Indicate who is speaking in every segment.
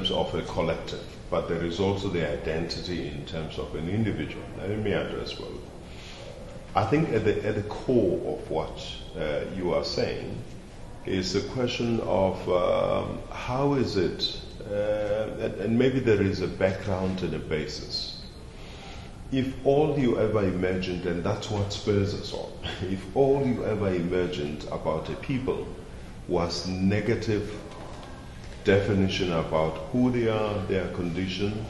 Speaker 1: Of a collective, but there is also the identity in terms of an individual. Now, let me address well. I think at the core of what you are saying is the question of how is it, and maybe there is a background and a basis. If all you ever imagined, and that's what spurs us on, if all you ever imagined about a people was negative definition about who they are, their condition,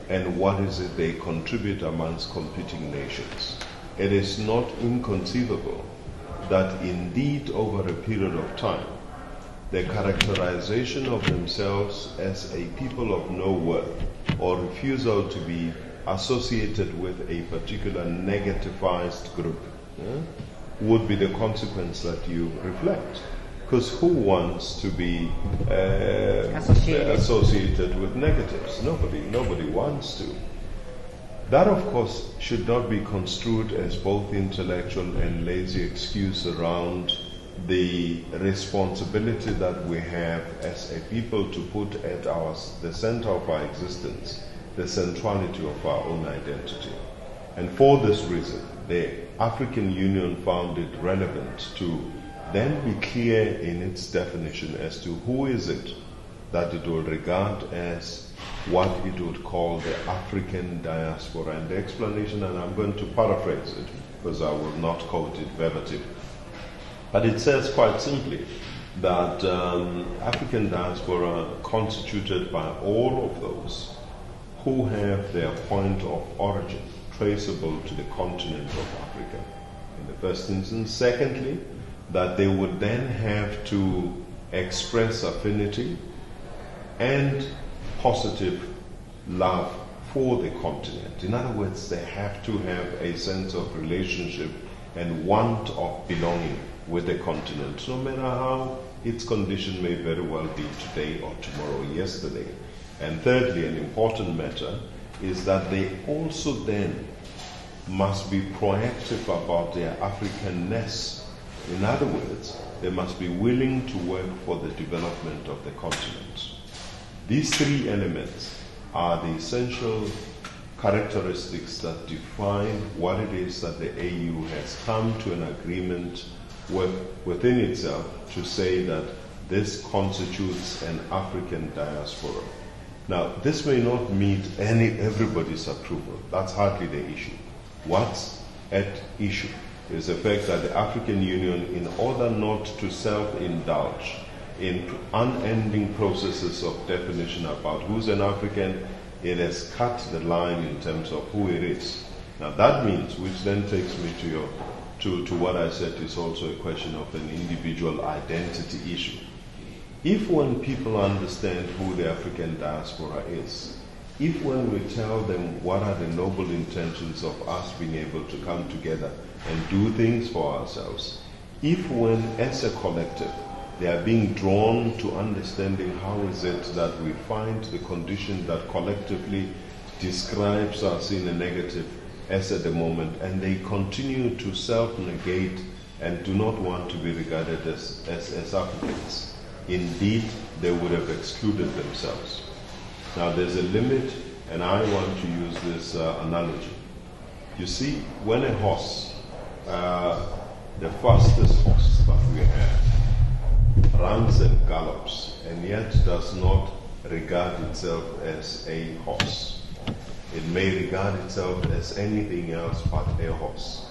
Speaker 1: and what is it they contribute amongst competing nations. It is not inconceivable that indeed over a period of time, the characterization of themselves as a people of no worth or refusal to be associated with a particular negativized group would be the consequence that you reflect. Because who wants to be associated with negatives? Nobody wants to. That, of course, should not be construed as both intellectual and lazy excuse around the responsibility that we have as a people to put at the center of our existence the centrality of our own identity. And for this reason, the African Union found it relevant to then be clear in its definition as to who is it that it will regard as what it would call the African diaspora. And the explanation, and I'm going to paraphrase it because I will not quote it verbatim, but it says quite simply that African diaspora constituted by all of those who have their point of origin traceable to the continent of Africa in the first instance. Secondly, that they would then have to express affinity and positive love for the continent. In other words, they have to have a sense of relationship and want of belonging with the continent, no matter how its condition may very well be today or tomorrow or yesterday. And thirdly, an important matter is that they also then must be proactive about their Africanness. In other words, they must be willing to work for the development of the continent. These three elements are the essential characteristics that define what it is that the AU has come to an agreement within itself to say that this constitutes an African diaspora. Now, this may not meet everybody's approval. That's hardly the issue. What's at issue is the fact that the African Union, in order not to self-indulge in unending processes of definition about who's an African, it has cut the line in terms of who it is. Now that means, which then takes me to what I said is also a question of an individual identity issue. If when people understand who the African diaspora is, if when we tell them what are the noble intentions of us being able to come together and do things for ourselves, if when as a collective they are being drawn to understanding how is it that we find the condition that collectively describes us in a negative as at the moment, and they continue to self-negate and do not want to be regarded as Africans, indeed they would have excluded themselves. Now there's a limit, and I want to use this analogy. You see, when a horse, the fastest horse that we have, runs and gallops, and yet does not regard itself as a horse. It may regard itself as anything else but a horse.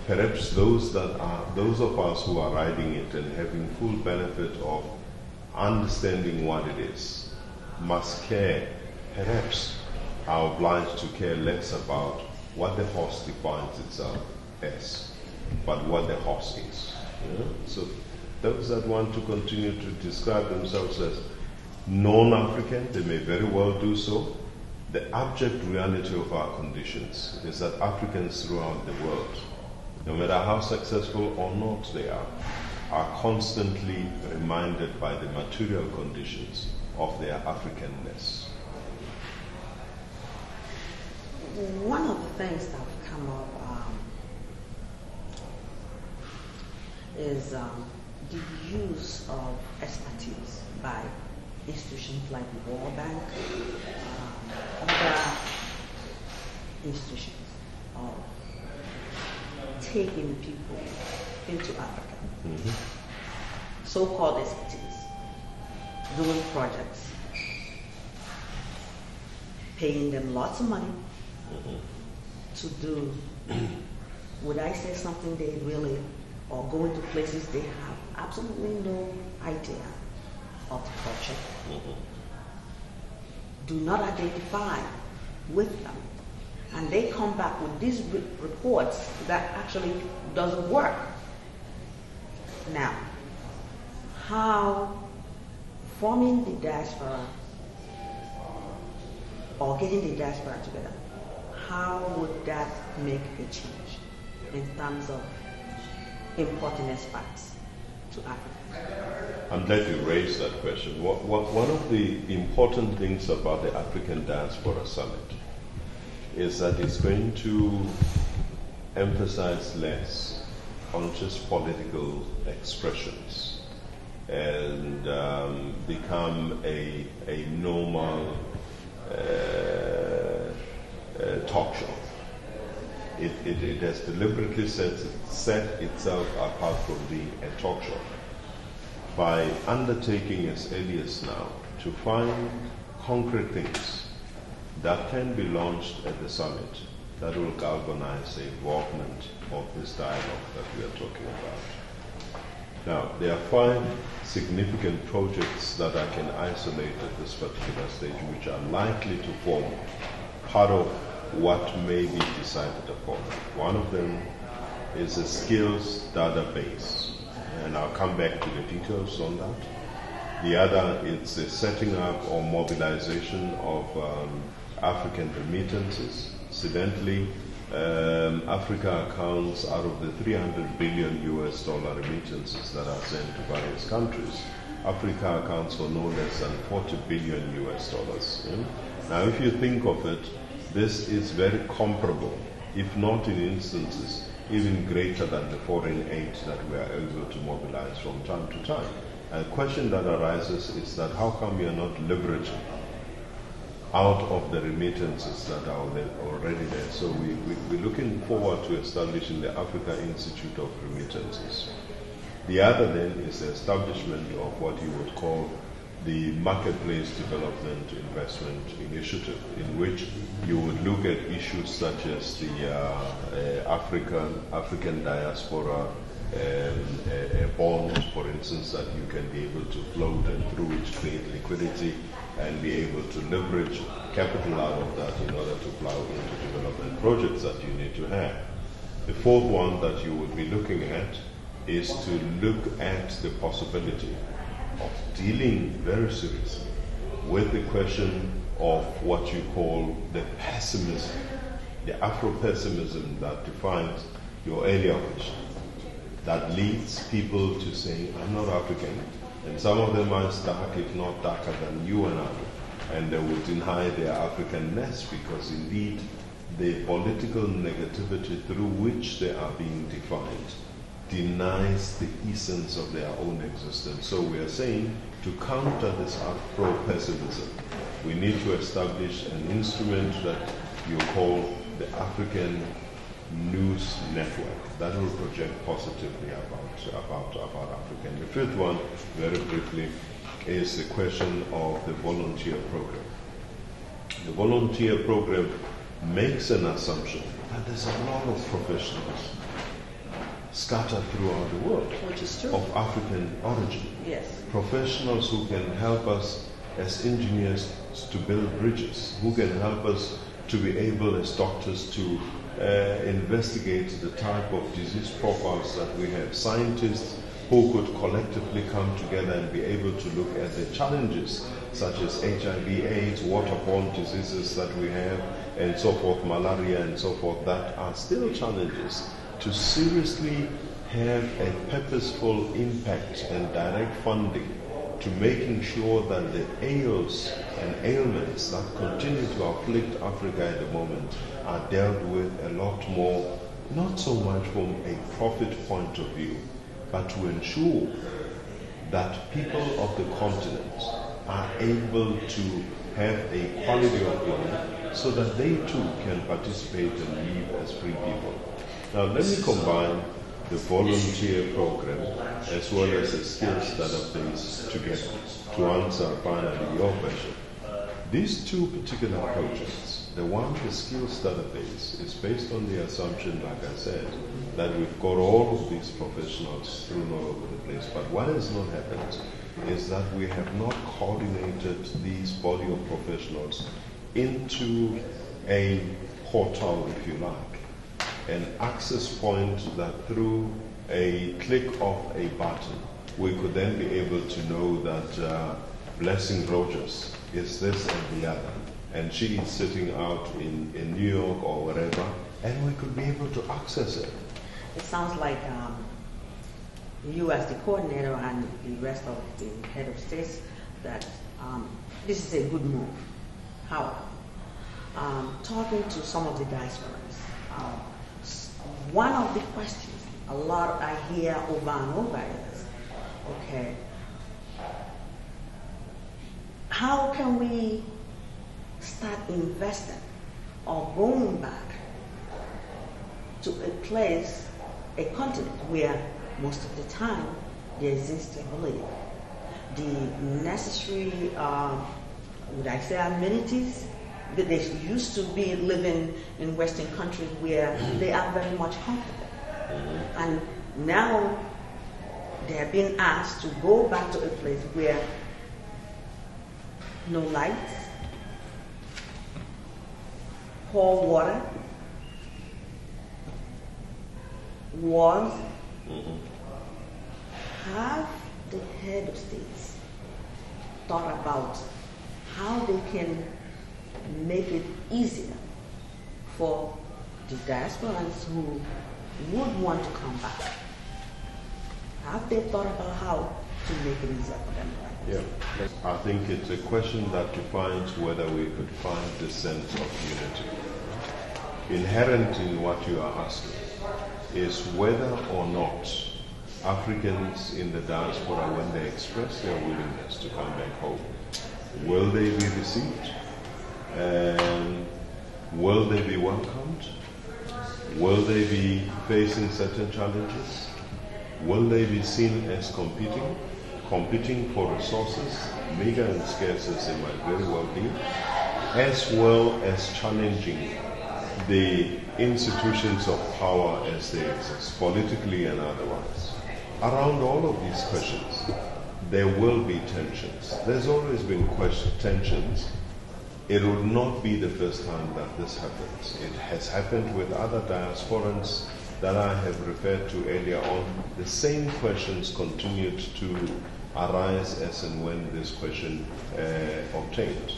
Speaker 1: Perhaps those of us who are riding it and having full benefit of understanding what it is, must care, perhaps are obliged to care less about what the horse defines itself as, but what the horse is. So those that want to continue to describe themselves as non-African, they may very well do so, the abject reality of our conditions is that Africans throughout the world, no matter how successful or not they are constantly reminded by the material conditions of their Africanness.
Speaker 2: One of the things that have come up is the use of expertise by institutions like the World Bank, other institutions of taking people into Africa, so-called expertise, doing projects, paying them lots of money to do, would I say something they really, or go into places they have absolutely no idea of the culture, do not identify with them, and they come back with these reports that actually doesn't work. Now, how forming the diaspora or getting the diaspora together, how would that make a change in terms of importing experts to Africa?
Speaker 1: I'm glad you raised that question. One of the important things about the African Diaspora Summit is that it's going to emphasize less on just political expressions and become a normal talk show. It has deliberately set itself apart from being a talk show by undertaking as early as now to find concrete things that can be launched at the summit that will galvanize the involvement of this dialogue that we are talking about. Now, there are 5 significant projects that I can isolate at this particular stage, which are likely to form part of what may be decided upon. One of them is a skills database, and I'll come back to the details on that. The other is the setting up or mobilization of African remittances. Incidentally, Africa accounts, out of the $300 billion remittances that are sent to various countries, Africa accounts for no less than $40 billion. Now, if you think of it, this is very comparable, if not in instances, even greater than the foreign aid that we are able to mobilize from time to time. A question that arises is that how come we are not leveraging out of the remittances that are already there? So we're looking forward to establishing the Africa Institute of Remittances. The other then is the establishment of what you would call the Marketplace Development Investment Initiative, in which you would look at issues such as the African diaspora bond, for instance, that you can be able to float and through which create liquidity and be able to leverage capital out of that in order to plow into development projects that you need to have. The fourth one that you would be looking at is to look at the possibility of dealing very seriously with the question of what you call the pessimism, the Afro-pessimism that defines your earlier question, that leads people to say, I'm not African, and some of them are as dark, if not darker than you and I, and they would deny their Africanness because indeed the political negativity through which they are being defined denies the essence of their own existence. So we are saying, to counter this Afro-pessimism, we need to establish an instrument that you call the African News Network that will project positively about Africa. And the fifth one, very briefly, is the question of the volunteer program. The volunteer program makes an assumption that there's a lot of professionals scattered throughout the world,
Speaker 2: which is true,
Speaker 1: of African origin.
Speaker 2: Yes.
Speaker 1: Professionals who can help us as engineers to build bridges, who can help us to be able as doctors to investigate the type of disease profiles that we have, scientists who could collectively come together and be able to look at the challenges such as HIV, AIDS, waterborne diseases that we have, and so forth, malaria and so forth, that are still challenges, to seriously have a purposeful impact and direct funding to making sure that the ails and ailments that continue to afflict Africa at the moment are dealt with a lot more, not so much from a profit point of view, but to ensure that people of the continent are able to have a quality of life so that they too can participate and live as free people. Now let me combine the volunteer program as well as the skills database together to answer finally your question. These two particular projects, the one, the skills database, is based on the assumption, like I said, that we've got all of these professionals thrown all over the place. But what has not happened is that we have not coordinated these body of professionals into a portal, if you like, an access point that through a click of a button, we could then be able to know that Blessing Rogers is this and the other, and she is sitting out in New York or wherever, and we could be able to access it.
Speaker 2: It sounds like you as the coordinator and the rest of the head of states that this is a good move. However, talking to some of the diasporas, one of the questions a lot I hear over and over is, okay, how can we start investing or going back to a place, a continent where most of the time there is instability? The necessary, would I say, amenities that they used to be living in Western countries where they are very much comfortable. And now they are being asked to go back to a place where no lights, poor water, wars. Have the head of states thought about how they can make it easier for the diasporans who would want to come back? Have they thought about how to make it easier for them?
Speaker 1: Yeah, I think it's a question that defines whether we could find the sense of unity. Inherent in what you are asking is whether or not Africans in the diaspora, when they express their willingness to come back home, will they be received? Will they be welcomed? Will they be facing certain challenges? Will they be seen as competing for resources, meager and scarce as they might very well be, as well as challenging the institutions of power as they exist, politically and otherwise? Around all of these questions, there will be tensions. There's always been tensions. It would not be the first time that this happens. It has happened with other diasporans that I have referred to earlier on. The same questions continued to arise as and when this question obtained.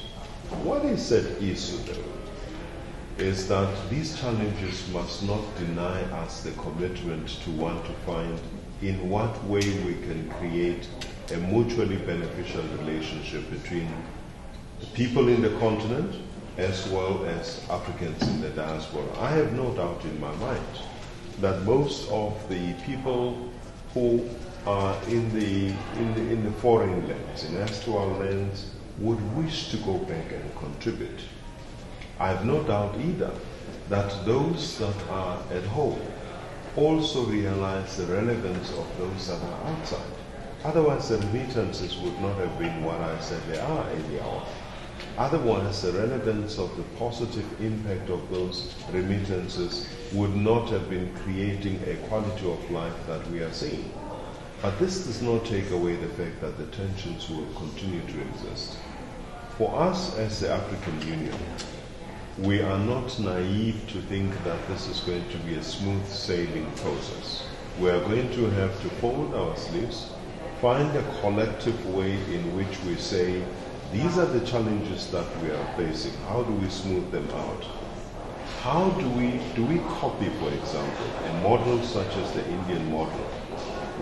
Speaker 1: What is at issue, though, is that these challenges must not deny us the commitment to want to find in what way we can create a mutually beneficial relationship between the people in the continent as well as Africans in the diaspora. I have no doubt in my mind that most of the people who are in the foreign lands, in estual lands, would wish to go back and contribute. I have no doubt either that those that are at home also realize the relevance of those that are outside. Otherwise, the remittances would not have been what I said they are earlier on. Otherwise, the relevance of the positive impact of those remittances would not have been creating a quality of life that we are seeing. But this does not take away the fact that the tensions will continue to exist. For us as the African Union, we are not naive to think that this is going to be a smooth sailing process. We are going to have to fold our sleeves, find a collective way in which we say, these are the challenges that we are facing. How do we smooth them out? How do we copy, for example, a model such as the Indian model,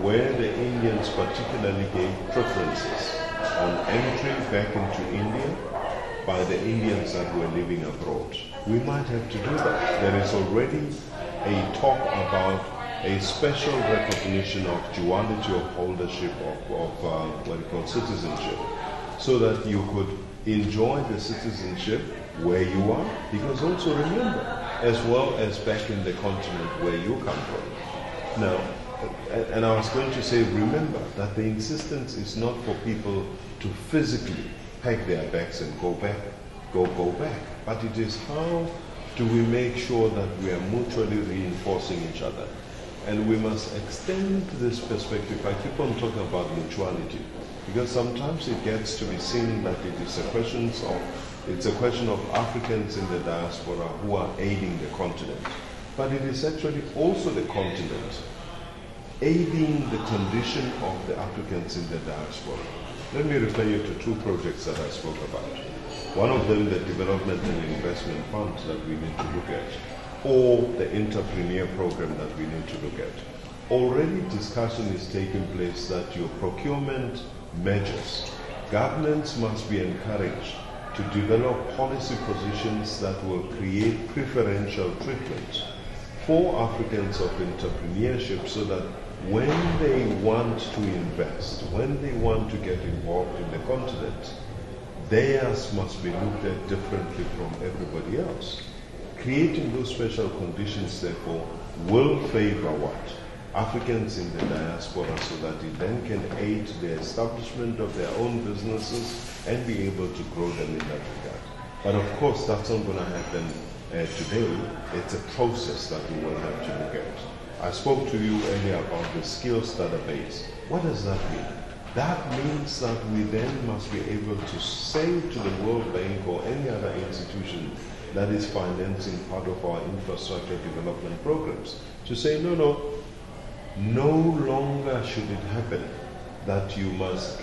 Speaker 1: where the Indians particularly gave preferences on entry back into India by the Indians that were living abroad? We might have to do that. There is already a talk about a special recognition of duality of holdership of what we call citizenship, so that you could enjoy the citizenship where you are, because also remember, as well as back in the continent where you come from. Now, and I was going to say, remember that the insistence is not for people to physically pack their bags and go back, but it is how do we make sure that we are mutually reinforcing each other. And we must extend this perspective. I keep on talking about mutuality, because sometimes it gets to be seen that it is a question of Africans in the diaspora who are aiding the continent. But it is actually also the continent aiding the condition of the Africans in the diaspora. Let me refer you to two projects that I spoke about. One of them, the Development and Investment Fund that we need to look at, or the Entrepreneur Program that we need to look at. Already discussion is taking place that your procurement measures, governments must be encouraged to develop policy positions that will create preferential treatment for Africans of entrepreneurship, so that when they want to invest, when they want to get involved in the continent, theirs must be looked at differently from everybody else. Creating those special conditions, therefore, will favor what? Africans in the diaspora, so that it then can aid the establishment of their own businesses and be able to grow them in that regard. But of course, that's not going to happen today. It's a process that we will have to look at. I spoke to you earlier about the skills database. What does that mean? That means that we then must be able to say to the World Bank or any other institution that is financing part of our infrastructure development programs, to say, no longer should it happen that you must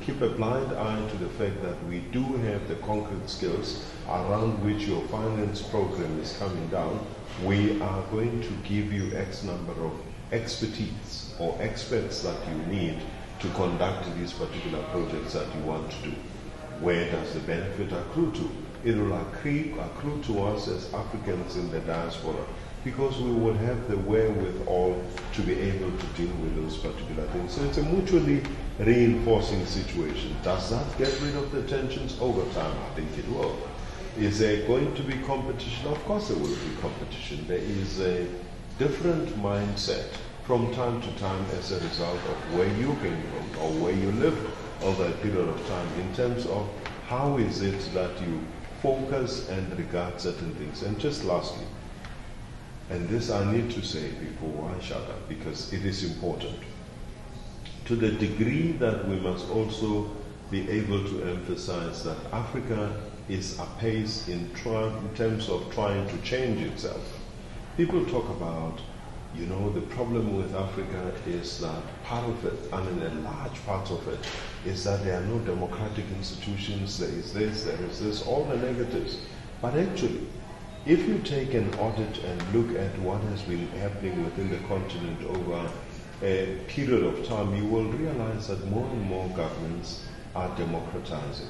Speaker 1: keep a blind eye to the fact that we do have the concrete skills around which your finance program is coming down. We are going to give you X number of expertise or experts that you need to conduct these particular projects that you want to do. Where does the benefit accrue to? It will accrue to us as Africans in the diaspora, because we will have the wherewithal to be able to deal with those particular things. So it's a mutually reinforcing situation. Does that get rid of the tensions over time? I think it will. Is there going to be competition? Of course there will be competition. There is a different mindset from time to time as a result of where you came from or where you lived over a period of time, in terms of how is it that you focus and regard certain things. And just lastly, and this I need to say before I shut up, because it is important, to the degree that we must also be able to emphasize that Africa is apace in terms of trying to change itself. People talk about, the problem with Africa is that part of it, a large part of it, is that there are no democratic institutions, there is this, all the negatives. But actually, if you take an audit and look at what has been happening within the continent over a period of time, you will realize that more and more governments are democratizing.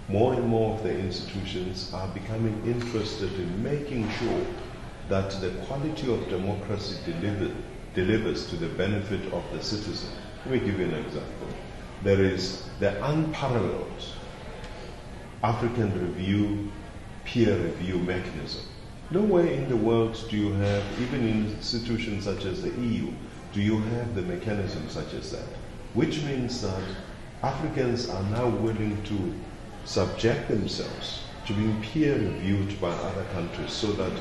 Speaker 1: More and more of the institutions are becoming interested in making sure that the quality of democracy delivers to the benefit of the citizen. Let me give you an example. There is the unparalleled African review, peer review mechanism. Nowhere in the world do you have, even in institutions such as the EU, do you have the mechanism such as that. Which means that Africans are now willing to subject themselves to being peer reviewed by other countries, so that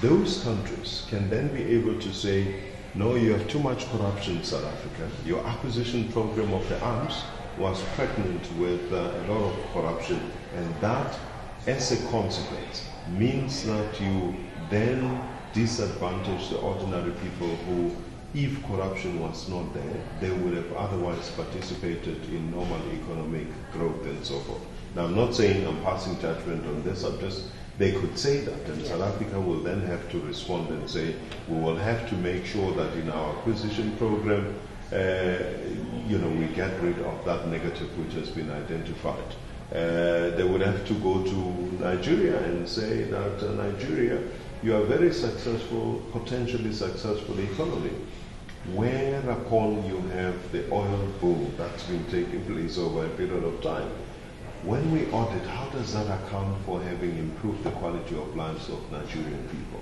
Speaker 1: those countries can then be able to say, no, you have too much corruption in South Africa. Your acquisition program of the arms was pregnant with a lot of corruption, and that, as a consequence, means that you then disadvantage the ordinary people who if corruption was not there, they would have otherwise participated in normal economic growth and so forth. Now, I'm not saying I'm passing judgment on this, they could say that, and South Africa will then have to respond and say, we will have to make sure that in our acquisition program, we get rid of that negative which has been identified. They would have to go to Nigeria and say that Nigeria, you are a very successful, potentially successful economy, whereupon you have the oil boom that's been taking place over a period of time. When we audit, how does that account for having improved the quality of lives of Nigerian people?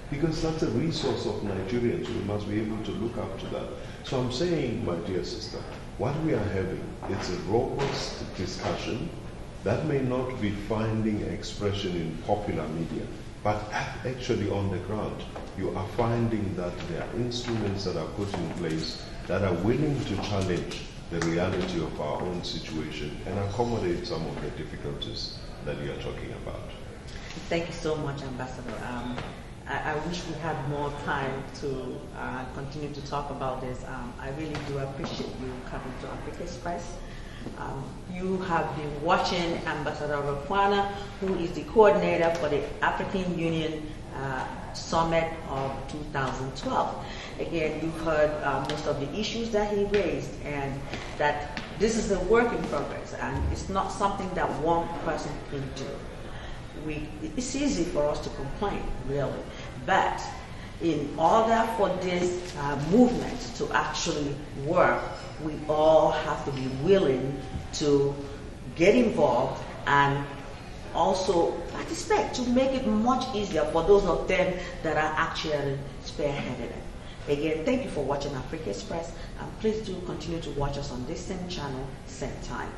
Speaker 1: Because that's a resource of Nigerians. We must be able to look up to that. So I'm saying, my dear sister, what we are having, it's a robust discussion that may not be finding expression in popular media, but actually on the ground, you are finding that there are instruments that are put in place that are willing to challenge the reality of our own situation and accommodate some of the difficulties that you are talking about.
Speaker 2: Thank you so much, Ambassador. I wish we had more time to continue to talk about this. I really do appreciate you coming to Africa Express. You have been watching Ambassador Rukwana, who is the coordinator for the African Union Summit of 2012. Again, you've heard most of the issues that he raised, and that this is a work in progress, and it's not something that one person can do. It's easy for us to complain, really, but in order for this movement to actually work, we all have to be willing to get involved and also participate to make it much easier for those of them that are actually spearheading it. Again, thank you for watching Africa Express, and please do continue to watch us on this same channel, same time.